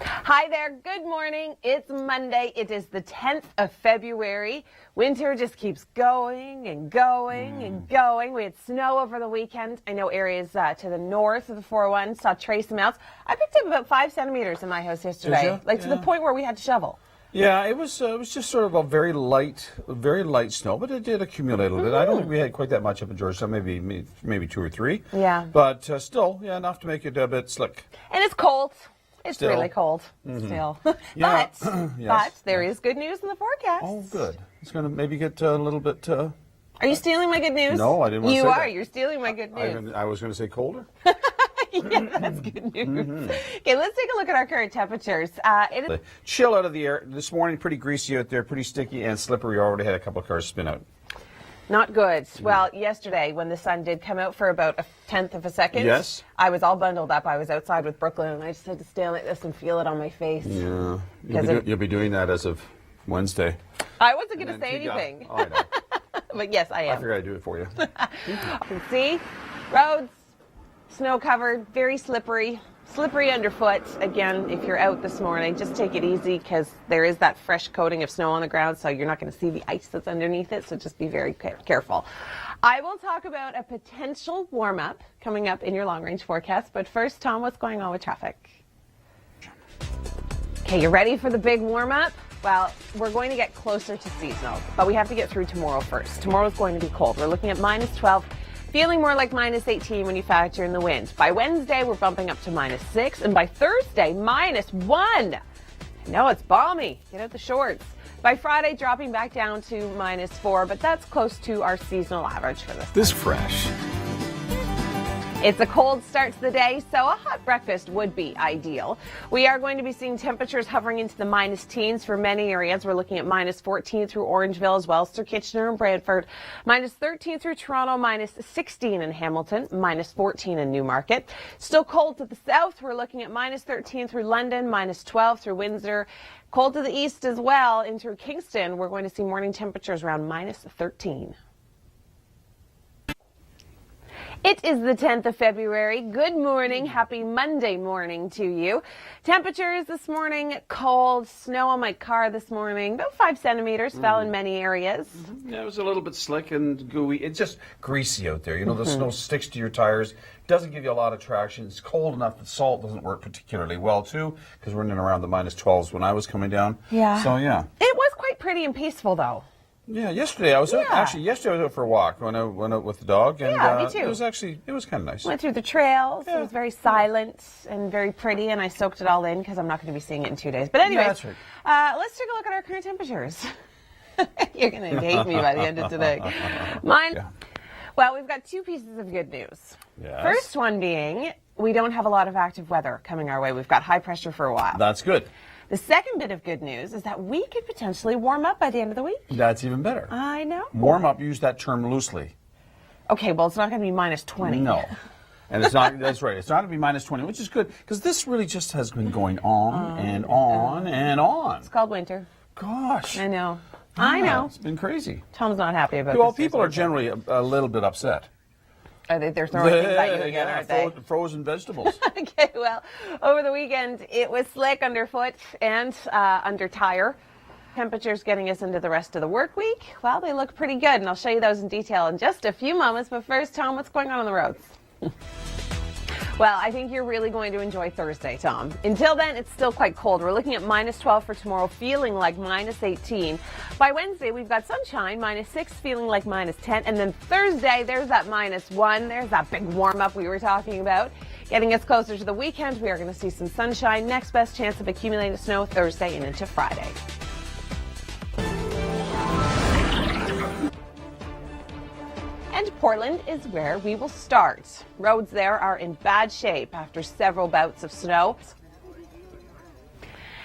Hi there. Good morning. It's Monday. It is the 10th of February. Winter just keeps going and going and going. We had snow over the weekend. I know areas to the north of the 401 saw trace amounts. I picked up about 5 centimeters in my house yesterday, to the point where we had to shovel. Yeah, it was just sort of a very light snow, but it did accumulate a little bit. I don't think we had quite that much up in Georgetown, maybe 2 or 3. Yeah. But still, enough to make it a bit slick. And it's cold. It's Still. really cold still. Yeah. But there is good news in the forecast. Oh, good. It's going to maybe get a little bit... Are you stealing my good news? No, I didn't want to say that. You are. You're stealing my good news. I was going to say colder. Yeah, that's good news. Okay, let's take a look at our current temperatures. It is Chill out of the air. This morning, pretty greasy out there, pretty sticky and slippery. Already had a couple of cars spin out. not good. Well, yesterday when the sun did come out for about a tenth of a second, yes, I was all bundled up. I was outside with Brooklyn, and I just had to stand like this and feel it on my face. Yeah, you'll be doing that as of Wednesday. I wasn't going to say anything. Oh, I know. But yes, I am. I figured I'd do it for you. You can see roads, snow covered, very slippery. Slippery underfoot. Again, if you're out this morning, just take it easy because there is that fresh coating of snow on the ground, so you're not going to see the ice that's underneath it, so just be very careful. I will talk about a potential warm-up coming up in your long-range forecast, but first, Tom, what's going on with traffic? Okay, you ready for the big warm-up? Well, we're going to get closer to seasonal, but we have to get through tomorrow first. Tomorrow's going to be cold. We're looking at -12. Feeling more like -18 when you factor in the wind. By Wednesday, we're bumping up to -6, and by Thursday, -1. No, it's balmy. Get out the shorts. By Friday, dropping back down to -4, but that's close to our seasonal average for this fresh. It's a cold start to the day, so a hot breakfast would be ideal. We are going to be seeing temperatures hovering into the -teens for many areas. We're looking at -14 through Orangeville as well as through Kitchener and Brantford, -13 through Toronto, -16 in Hamilton, -14 in Newmarket. Still cold to the south. We're looking at -13 through London, -12 through Windsor. Cold to the east as well. In through Kingston, we're going to see morning temperatures around -13. It is the 10th of February. Good morning. Happy Monday morning to you. Temperatures this morning, cold. Snow on my car this morning. About 5 centimeters fell in many areas. Yeah, it was a little bit slick and gooey. It's just greasy out there. You know, the snow sticks to your tires. Doesn't give you a lot of traction. It's cold enough that salt doesn't work particularly well, too, because we're in and around the -12s when I was coming down. Yeah. So, yeah. It was quite pretty and peaceful, though. Yeah, yesterday I was out. Actually, yesterday I was out for a walk. Went out with the dog, and Yeah, me too. It was kind of nice. Went through the trails. Yeah. It was very silent and very pretty, and I soaked it all in because I'm not going to be seeing it in 2 days. But anyway, that's right. Let's take a look at our current temperatures. You're going to hate me by the end of today. Well, we've got 2 pieces of good news. Yes. First one being we don't have a lot of active weather coming our way. We've got high pressure for a while. That's good. The second bit of good news is that we could potentially warm up by the end of the week. That's even better. I know. Warm up, use that term loosely. Okay, well, it's not going to be -20. No. And it's not, that's right, it's not going to be -20, which is good, because this really just has been going on and on and on. It's called winter. Gosh. I know. I know. It's been crazy. Tom's not happy about Well, this. people are generally a little bit upset. They're throwing things at you again, aren't they? Frozen vegetables. Okay, well, over the weekend, it was slick underfoot and under tire. Temperatures getting us into the rest of the work week. Well, they look pretty good, and I'll show you those in detail in just a few moments. But first, Tom, what's going on the roads? Well, I think you're really going to enjoy Thursday, Tom. Until then, it's still quite cold. We're looking at -12 for tomorrow, feeling like -18. By Wednesday, we've got sunshine, -6, feeling like -10. And then Thursday, there's that -1. There's that big warm-up we were talking about. Getting us closer to the weekend, we are going to see some sunshine. Next best chance of accumulated snow Thursday and into Friday. And Portland is where we will start. Roads there are in bad shape after several bouts of snow.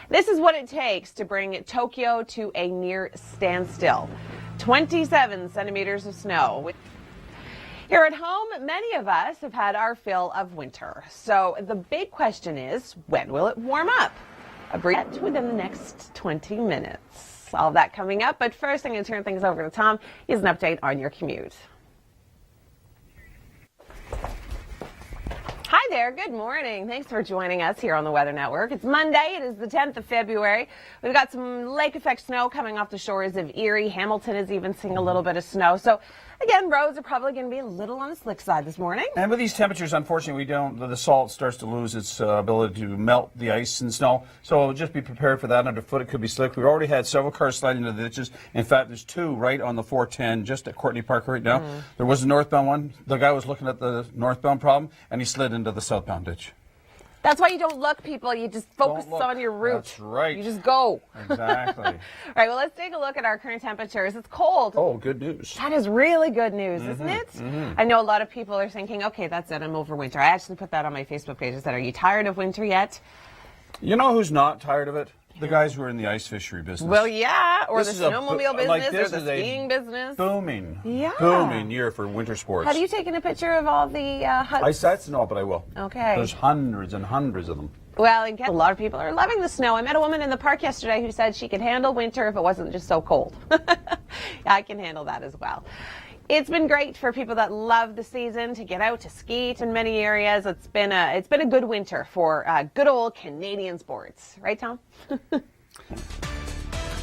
This is what it takes to bring Tokyo to a near standstill. 27 centimeters of snow. Here at home, many of us have had our fill of winter. So the big question is, when will it warm up? A brief within the next 20 minutes. All of that coming up, but first I'm going to turn things over to Tom. He has an update on your commute. Hi there. Good morning. Thanks for joining us here on the Weather Network. It's Monday. It is the 10th of February. We've got some lake effect snow coming off the shores of Erie. Hamilton is even seeing a little bit of snow. So, again, roads are probably going to be a little on the slick side this morning. And with these temperatures, unfortunately, the salt starts to lose its ability to melt the ice and snow. So just be prepared for that. Underfoot, it could be slick. We've already had several cars sliding into the ditches. In fact, there's two right on the 410 just at Courtney Park right now. There was a northbound one. The guy was looking at the northbound problem, and he slid into the southbound ditch. That's why you don't look, people. You just focus on your route. That's right. You just go. Exactly. All right, well, let's take a look at our current temperatures. It's cold. Oh, good news. That is really good news, isn't it? I know a lot of people are thinking, okay, that's it, I'm over winter. I actually put that on my Facebook page. I said, are you tired of winter yet? You know who's not tired of it? The guys who are in the ice fishery business. Well, yeah, or This the is snowmobile business, or the skiing business. Booming year for winter sports. Have you taken a picture of all the huts? Ice sites? No, but I will. Okay. There's hundreds and hundreds of them. Well, and a lot of people are loving the snow. I met a woman in the park yesterday who said she could handle winter if it wasn't just so cold. I can handle that as well. It's been great for people that love the season to get out to ski in many areas. It's been a good winter for good old Canadian sports, right, Tom?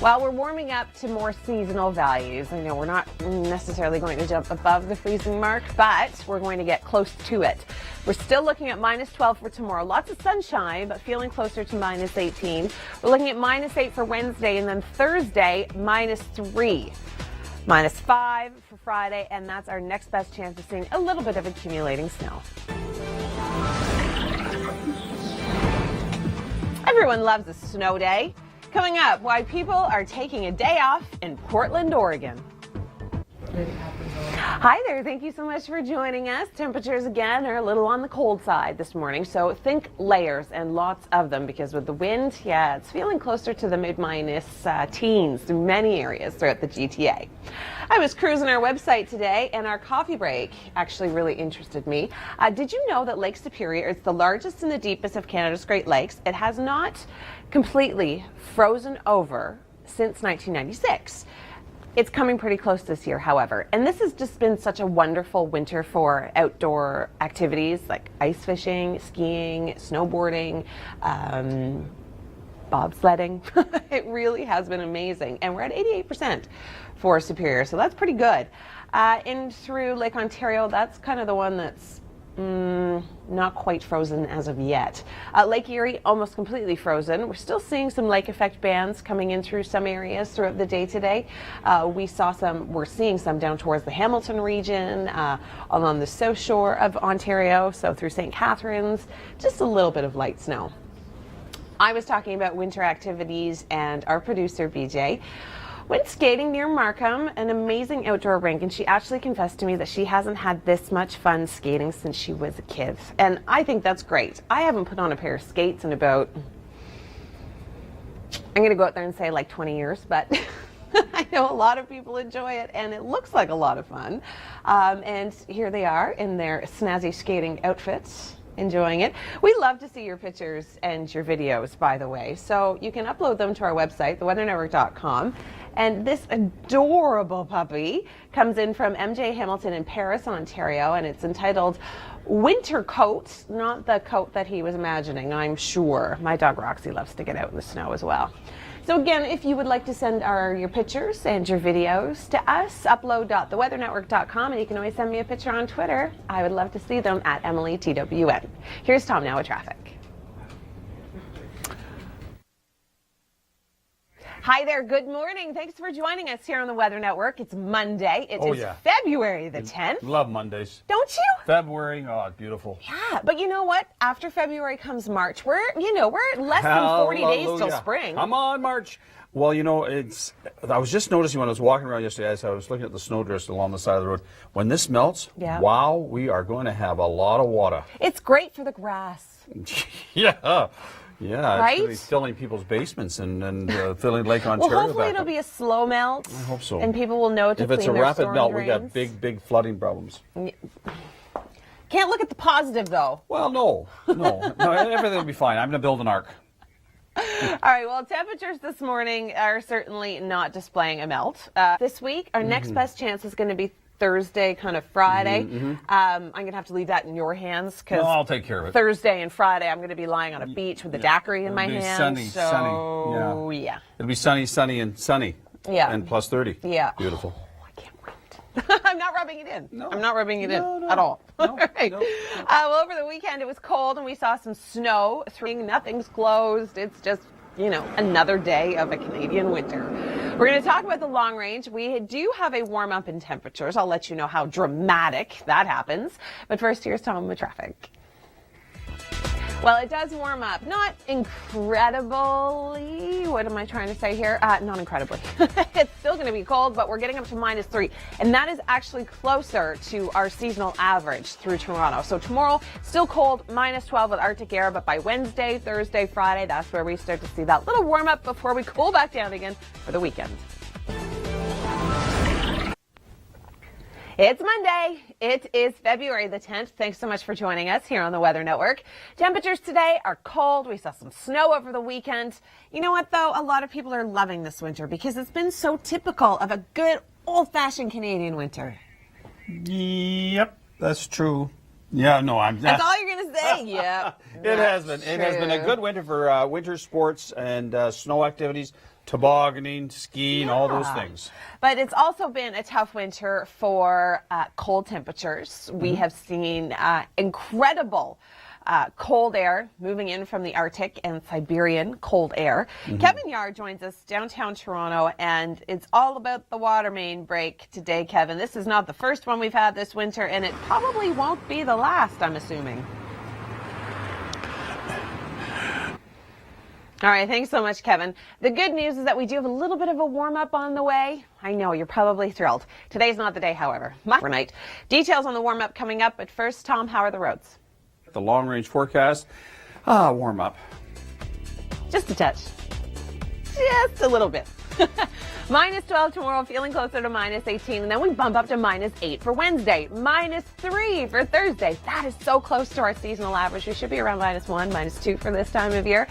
Well, we're warming up to more seasonal values. I know we're not necessarily going to jump above the freezing mark, but we're going to get close to it. We're still looking at -12 for tomorrow. Lots of sunshine, but feeling closer to -18. We're looking at -8 for Wednesday, and then Thursday, -3. -5 for Friday, and that's our next best chance of seeing a little bit of accumulating snow. Everyone loves a snow day. Coming up, why people are taking a day off in Portland, Oregon. Hi there. Thank you so much for joining us. Temperatures again are a little on the cold side this morning, so think layers and lots of them, because with the wind, yeah, it's feeling closer to the mid-minus teens in many areas throughout the GTA. I was cruising our website today, and our coffee break actually really interested me. Did you know that Lake Superior is the largest and the deepest of Canada's Great Lakes? It has not completely frozen over since 1996. It's coming pretty close this year, however, and this has just been such a wonderful winter for outdoor activities like ice fishing, skiing, snowboarding, bobsledding. It really has been amazing, and we're at 88% for Superior, so that's pretty good. And through Lake Ontario, that's kind of the one that's not quite frozen as of yet. Lake Erie, almost completely frozen. We're still seeing some lake effect bands coming in through some areas throughout the day today. We're seeing some down towards the Hamilton region, along the south shore of Ontario, so through St. Catharines, just a little bit of light snow. I was talking about winter activities, and our producer, BJ, went skating near Markham, an amazing outdoor rink, and she actually confessed to me that she hasn't had this much fun skating since she was a kid. And I think that's great. I haven't put on a pair of skates in about, I'm going to go out there and say like 20 years, but I know a lot of people enjoy it, and it looks like a lot of fun. And here they are in their snazzy skating outfits, enjoying it. We love to see your pictures and your videos, by the way, so you can upload them to our website, theweathernetwork.com. And this adorable puppy comes in from MJ Hamilton in Paris, Ontario, and it's entitled Winter Coat, not the coat that he was imagining, I'm sure. My dog Roxy loves to get out in the snow as well. So again, if you would like to send your pictures and your videos to us, upload.theweathernetwork.com, and you can always send me a picture on Twitter. I would love to see them at EmilyTWN. Here's Tom now with traffic. Hi there, good morning. Thanks for joining us here on the Weather Network. It's Monday. It is February the 10th. Love Mondays. Don't you? February, oh, it's beautiful. Yeah, but you know what? After February comes March. We're less than 40 days till spring. Come on, March. Well, I was just noticing when I was walking around yesterday, as I was looking at the snowdrifts along the side of the road, when this melts, wow, we are going to have a lot of water. It's great for the grass. Yeah. Yeah, right? It's really filling people's basements and filling Lake Ontario. Well, hopefully it'll be a slow melt. I hope so. And people will know to if clean it's a their rapid storm melt, drains. we got big flooding problems. Can't look at the positive, though. Well, no, everything will be fine. I'm going to build an ark. All right, well, temperatures this morning are certainly not displaying a melt. This week, our next best chance is going to be Thursday, kind of Friday. I'm going to have to leave that in your hands because I'll take care of it. Thursday and Friday I'm going to be lying on a beach with a daiquiri in my hand. Sunny, so, yeah. It'll be sunny, and sunny. Yeah. And plus 30. Yeah. Beautiful. Oh, I can't wait. I'm not rubbing it in. No. I'm not rubbing it in No. at all. No. Right. No. Well, over the weekend it was cold and we saw some snow. Nothing's closed. It's just, another day of a Canadian winter. We're going to talk about the long range. We do have a warm up in temperatures. I'll let you know how dramatic that happens. But first, here's Tom with traffic. Well, it does warm up. Not incredibly. What am I trying to say here? Not incredibly. It's still going to be cold, but we're getting up to -3. And that is actually closer to our seasonal average through Toronto. So tomorrow, still cold, -12 with Arctic air. But by Wednesday, Thursday, Friday, that's where we start to see that little warm up before we cool back down again for the weekend. It's Monday. It is February the 10th. Thanks so much for joining us here on the Weather Network. Temperatures today are cold. We saw some snow over the weekend. You know what, though? A lot of people are loving this winter because it's been so typical of a good old-fashioned Canadian winter. Yep, that's true. Yeah, no, That's all you're going to say? Yeah. It has been. It has been a good winter for winter sports and snow activities, tobogganing, skiing, all those things. But it's also been a tough winter for cold temperatures. We have seen incredible cold air moving in from the Arctic and Siberian cold air. Kevin Yard joins us downtown Toronto, and it's all about the water main break today, Kevin. This is not the first one we've had this winter, and it probably won't be the last, I'm assuming. All right, thanks so much, Kevin. The good news is that we do have a little bit of a warm-up on the way. I know, you're probably thrilled. Today's not the day, however. Overnight. Details on the warm-up coming up, but first, Tom, how are the roads? The long-range forecast, warm up. Just a touch. Just a little bit. -12 tomorrow, feeling closer to -18, and then we bump up to -8 for Wednesday, -3 for Thursday. That is so close to our seasonal average. We should be around -1, -2 for this time of year.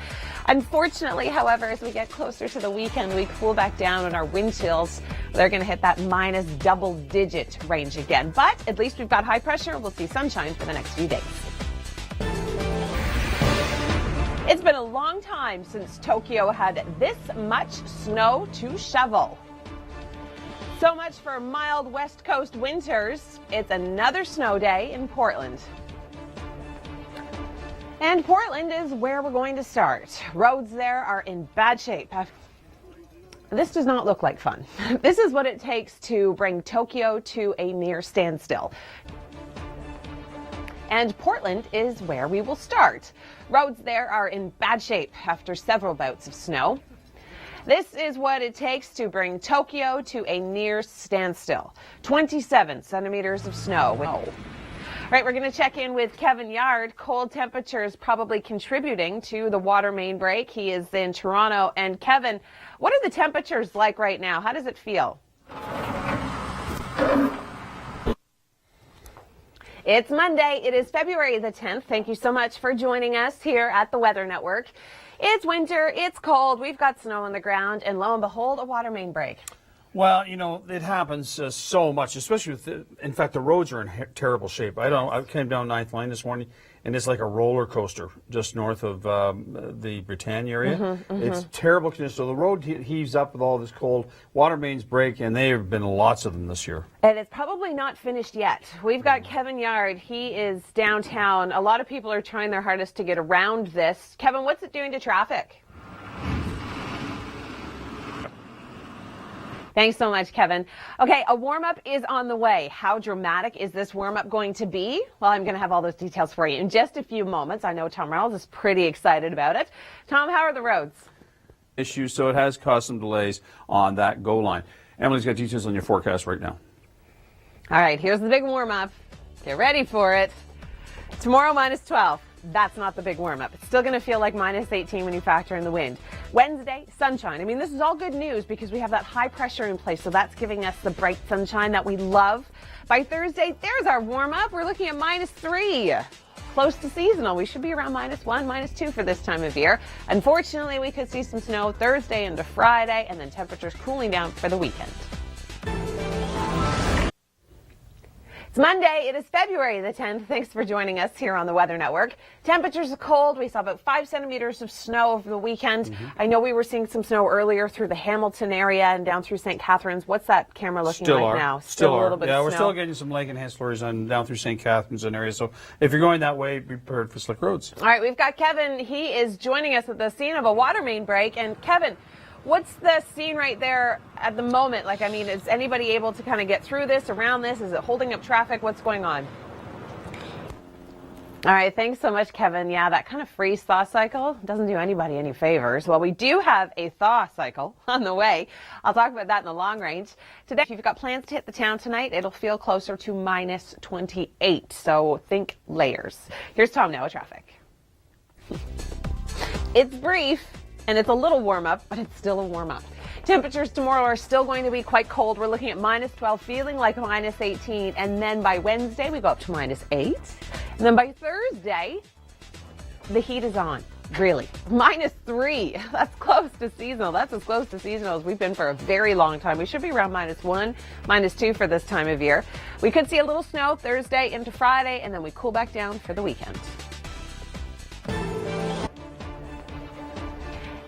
Unfortunately, however, as we get closer to the weekend, we cool back down and our wind chills, they're going to hit that minus double-digit range again. But at least we've got high pressure. We'll see sunshine for the next few days. It's been a long time since Tokyo had this much snow to shovel. So much for mild West Coast winters. It's another snow day in Portland. And Portland is where we're going to start. Roads there are in bad shape. This does not look like fun. This is what it takes to bring Tokyo to a near standstill. And Portland is where we will start. Roads there are in bad shape after several bouts of snow. This is what it takes to bring Tokyo to a near standstill. 27 centimeters of snow. All right, we're going to check in with Kevin Yard. Cold temperatures probably contributing to the water main break. He is in Toronto. And Kevin, what are the temperatures like right now? How does it feel? It's Monday. It is February the 10th. Thank you so much for joining us here at the Weather Network. It's winter. It's cold. We've got snow on the ground. And lo and behold, a water main break. Well, it happens so much, especially with, in fact, the roads are in terrible shape. I came down 9th Line this morning, and it's like a roller coaster just north of the Britannia area. It's terrible condition. So the road heaves up with all this cold. Water mains break, and there have been lots of them this year. And it's probably not finished yet. We've got Kevin Yard. He is downtown. A lot of people are trying their hardest to get around this. Kevin, what's it doing to traffic? Thanks so much, Kevin. Okay, a warm-up is on the way. How dramatic is this warm-up going to be? Well, I'm going to have all those details for you in just a few moments. I know Tom Reynolds is pretty excited about it. Tom, how are the roads? Issues, so it has caused some delays on that GO line. Emily's got details on your forecast right now. All right, here's the big warm-up. Get ready for it. Tomorrow, -12. That's not the big warm-up. It's still going to feel like -18 when you factor in the wind. Wednesday, sunshine. I mean, this is all good news because we have that high pressure in place, so that's giving us the bright sunshine that we love. By Thursday, there's our warm-up. We're looking at -3. Close to seasonal. We should be around -1, -2 for this time of year. Unfortunately, we could see some snow Thursday into Friday, and then temperatures cooling down for the weekend. It's Monday. It is February the 10th. Thanks for joining us here on the Weather Network. Temperatures are cold. We saw about 5 centimeters of snow over the weekend. I know we were seeing some snow earlier through the Hamilton area and down through St. Catharines. What's that camera looking like now? Still a little bit of snow. We're still getting some lake enhanced flurries on down through St. Catharines and area. So if you're going that way, be prepared for slick roads. All right, we've got Kevin. He is joining us at the scene of a water main break. And Kevin, what's the scene right there at the moment? Like, I mean, is anybody able to kind of get through this, around this? Is it holding up traffic? What's going on? All right, thanks so much, Kevin. Yeah, that kind of freeze-thaw cycle doesn't do anybody any favors. Well, we do have a thaw cycle on the way. I'll talk about that in the long range. Today, if you've got plans to hit the town tonight, it'll feel closer to minus 28. So think layers. Here's Tom now with traffic. It's brief. And it's a little warm up, but it's still a warm up. Temperatures tomorrow are still going to be quite cold. We're looking at minus 12, feeling like minus 18. And then by Wednesday, we go up to minus 8. And then by Thursday, the heat is on. Really. Minus 3. That's close to seasonal. That's as close to seasonal as we've been for a very long time. We should be around minus 1, minus 2 for this time of year. We could see a little snow Thursday into Friday, and then we cool back down for the weekend.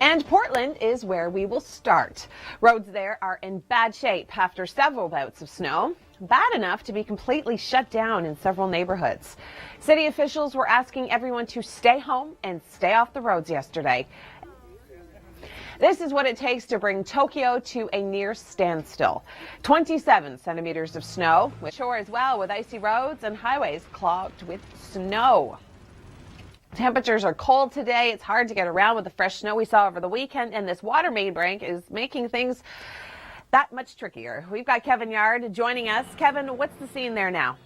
And Portland is where we will start. Roads there are in bad shape after several bouts of snow, bad enough to be completely shut down in several neighborhoods. City officials were asking everyone to stay home and stay off the roads yesterday. This is what it takes to bring Tokyo to a near standstill. 27 centimeters of snow, with shore as well, with icy roads and highways clogged with snow. Temperatures are cold today. It's hard to get around with the fresh snow we saw over the weekend, and this water main break is making things that much trickier. We've got Kevin Yard joining us. Kevin, what's the scene there now?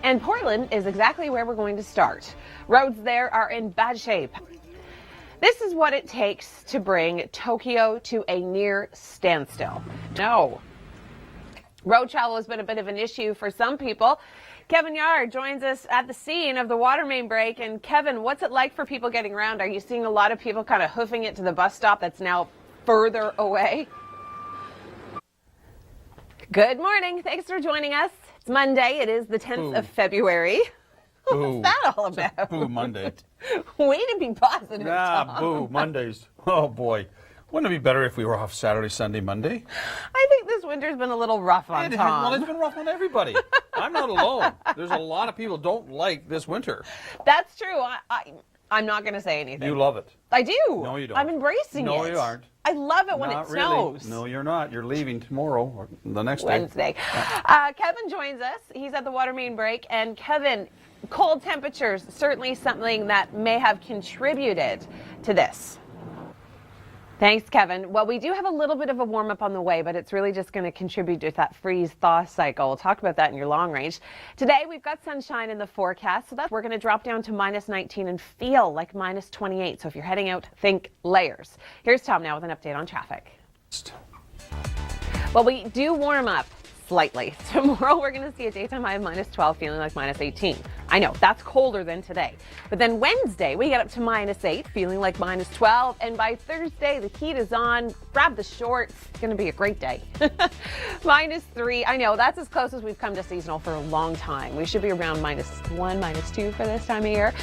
And Portland is exactly where we're going to start. Roads there are in bad shape. This is what it takes to bring Tokyo to a near standstill. No. Road travel has been a bit of an issue for some people. Kevin Yard joins us at the scene of the water main break. And Kevin, what's it like for people getting around? Are you seeing a lot of people kind of hoofing it to the bus stop that's now further away? Good morning. Thanks for joining us. It's Monday. It is the 10th of February. What's that all about? Boo Monday. Way to be positive, Tom. Boo Mondays. Oh, boy. Wouldn't it be better if we were off Saturday, Sunday, Monday? I think this winter's been a little rough on Tom. Well, it's been rough on everybody. I'm not alone. There's a lot of people don't like this winter. That's true. I'm not going to say anything. You love it. I do. No, you don't. I'm embracing it. No, you aren't. I love it when Not it snows. really. No, you're not. You're leaving tomorrow or the next Wednesday. day. Kevin joins us. He's at the water main break. And Kevin, cold temperatures, certainly something that may have contributed to this. Thanks, Kevin. Well, we do have a little bit of a warm-up on the way, but it's really just going to contribute to that freeze-thaw cycle. We'll talk about that in your long range. Today, we've got sunshine in the forecast, so we're going to drop down to minus 19 and feel like minus 28. So if you're heading out, think layers. Here's Tom now with an update on traffic. Well, we do warm up slightly. Tomorrow, we're going to see a daytime high of minus 12, feeling like minus 18. I know, that's colder than today. But then Wednesday, we get up to minus 8, feeling like minus 12. And by Thursday, the heat is on. Grab the shorts. It's going to be a great day. Minus 3. I know, that's as close as we've come to seasonal for a long time. We should be around minus 1, minus 2 for this time of year.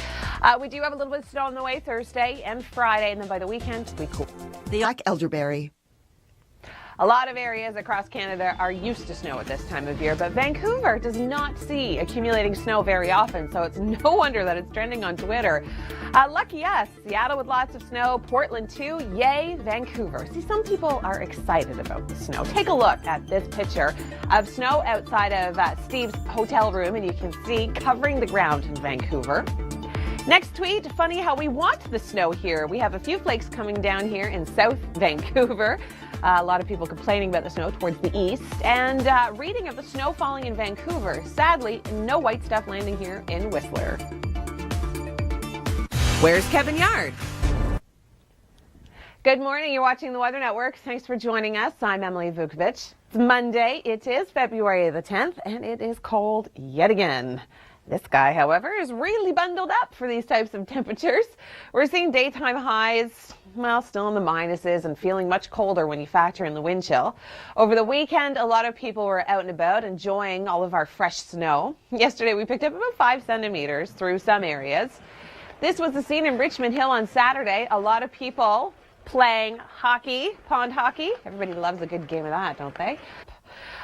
We do have a little bit of snow on the way Thursday and Friday. And then by the weekend, we cool. The elderberry. A lot of areas across Canada are used to snow at this time of year, but Vancouver does not see accumulating snow very often, so it's no wonder that it's trending on Twitter. Lucky us, Seattle with lots of snow, Portland too, yay, Vancouver. See, some people are excited about the snow. Take a look at this picture of snow outside of Steve's hotel room, and you can see covering the ground in Vancouver. Next tweet, funny how we want the snow here. We have a few flakes coming down here in South Vancouver. A lot of people complaining about the snow towards the east. And reading of the snow falling in Vancouver. Sadly, no white stuff landing here in Whistler. Where's Kevin Yard? Good morning. You're watching the Weather Network. Thanks for joining us. I'm Emily Vukovic. It's Monday. It is February the 10th, and it is cold yet again. This guy, however, is really bundled up for these types of temperatures. We're seeing daytime highs, well, still in the minuses and feeling much colder when you factor in the wind chill. Over the weekend, a lot of people were out and about enjoying all of our fresh snow. Yesterday, we picked up about 5 centimeters through some areas. This was the scene in Richmond Hill on Saturday. A lot of people playing hockey, pond hockey. Everybody loves a good game of that, don't they?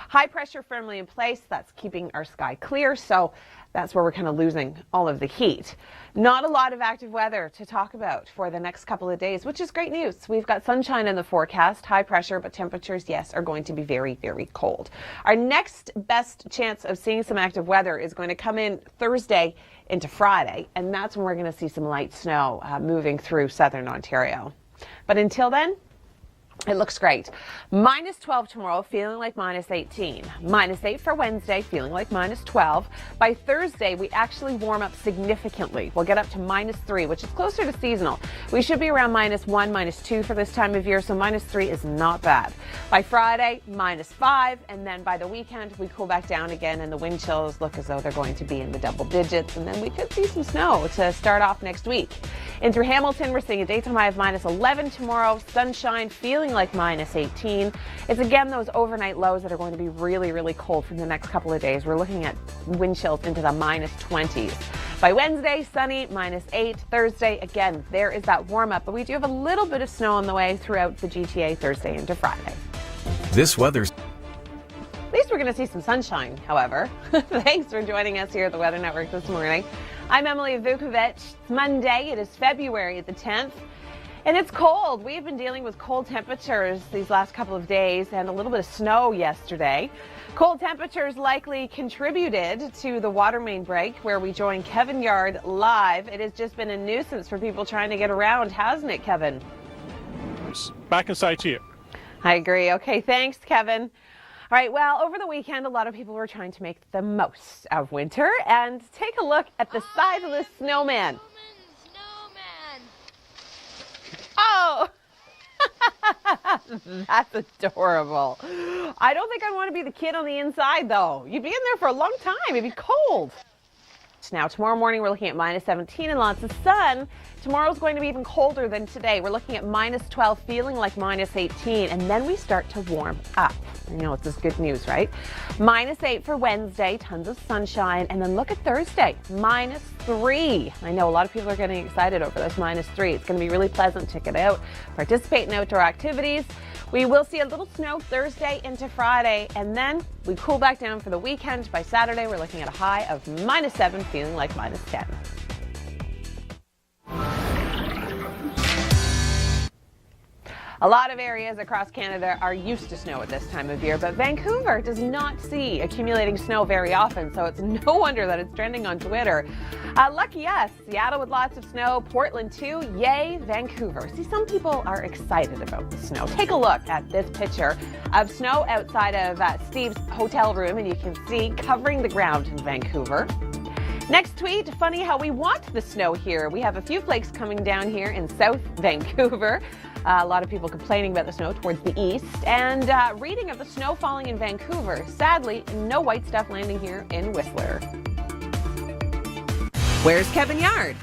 High pressure firmly in place. That's keeping our sky clear. So that's where we're kind of losing all of the heat. Not a lot of active weather to talk about for the next couple of days, which is great news. We've got sunshine in the forecast, high pressure, but temperatures, yes, are going to be very, very cold. Our next best chance of seeing some active weather is going to come in Thursday into Friday, and that's when we're going to see some light snow moving through southern Ontario. But until then, it looks great. -12 tomorrow, feeling like -18. -8 for Wednesday, feeling like -12. By Thursday, we actually warm up significantly. We'll get up to -3, which is closer to seasonal. We should be around -1, -2 for this time of year, so -3 is not bad. By Friday, -5, and then by the weekend, we cool back down again, and the wind chills look as though they're going to be in the double digits, and then we could see some snow to start off next week. In through Hamilton, we're seeing a daytime high of -11 tomorrow, sunshine, feeling like -18. It's again those overnight lows that are going to be really, really cold for the next couple of days. We're looking at wind chills into the -20s. By Wednesday, sunny, -8. Thursday, again, there is that warm up, but we do have a little bit of snow on the way throughout the GTA Thursday into Friday. This weather's At least we're going to see some sunshine, however. Thanks for joining us here at the Weather Network this morning. I'm Emily Vukovic. It's Monday. It is February the 10th. And it's cold. We've been dealing with cold temperatures these last couple of days and a little bit of snow yesterday. Cold temperatures likely contributed to the water main break where we join Kevin Yard live. It has just been a nuisance for people trying to get around, hasn't it, Kevin? Back inside to you. I agree. Okay, thanks, Kevin. All right, well, over the weekend, a lot of people were trying to make the most of winter. And take a look at the size of this snowman. Oh, that's adorable. I don't think I'd want to be the kid on the inside, though. You'd be in there for a long time. It'd be cold. Now, tomorrow morning, we're looking at -17 and lots of sun. Tomorrow's going to be even colder than today. We're looking at -12, feeling like -18, and then we start to warm up. You know, it's just good news, right? -8 for Wednesday, tons of sunshine, and then look at Thursday, -3. I know a lot of people are getting excited over this -3. It's going to be really pleasant to get out, participate in outdoor activities. We will see a little snow Thursday into Friday, and then we cool back down for the weekend. By Saturday, we're looking at a high of -7, feeling like -10. A lot of areas across Canada are used to snow at this time of year, but Vancouver does not see accumulating snow very often, so it's no wonder that it's trending on Twitter. Lucky us, Seattle with lots of snow, Portland too, yay, Vancouver. See, some people are excited about the snow. Take a look at this picture of snow outside of Steve's hotel room, and you can see covering the ground in Vancouver. Next tweet, funny how we want the snow here. We have a few flakes coming down here in South Vancouver. A lot of people complaining about the snow towards the east, and reading of the snow falling in Vancouver. Sadly, no white stuff landing here in Whistler. Where's Kevin Yard?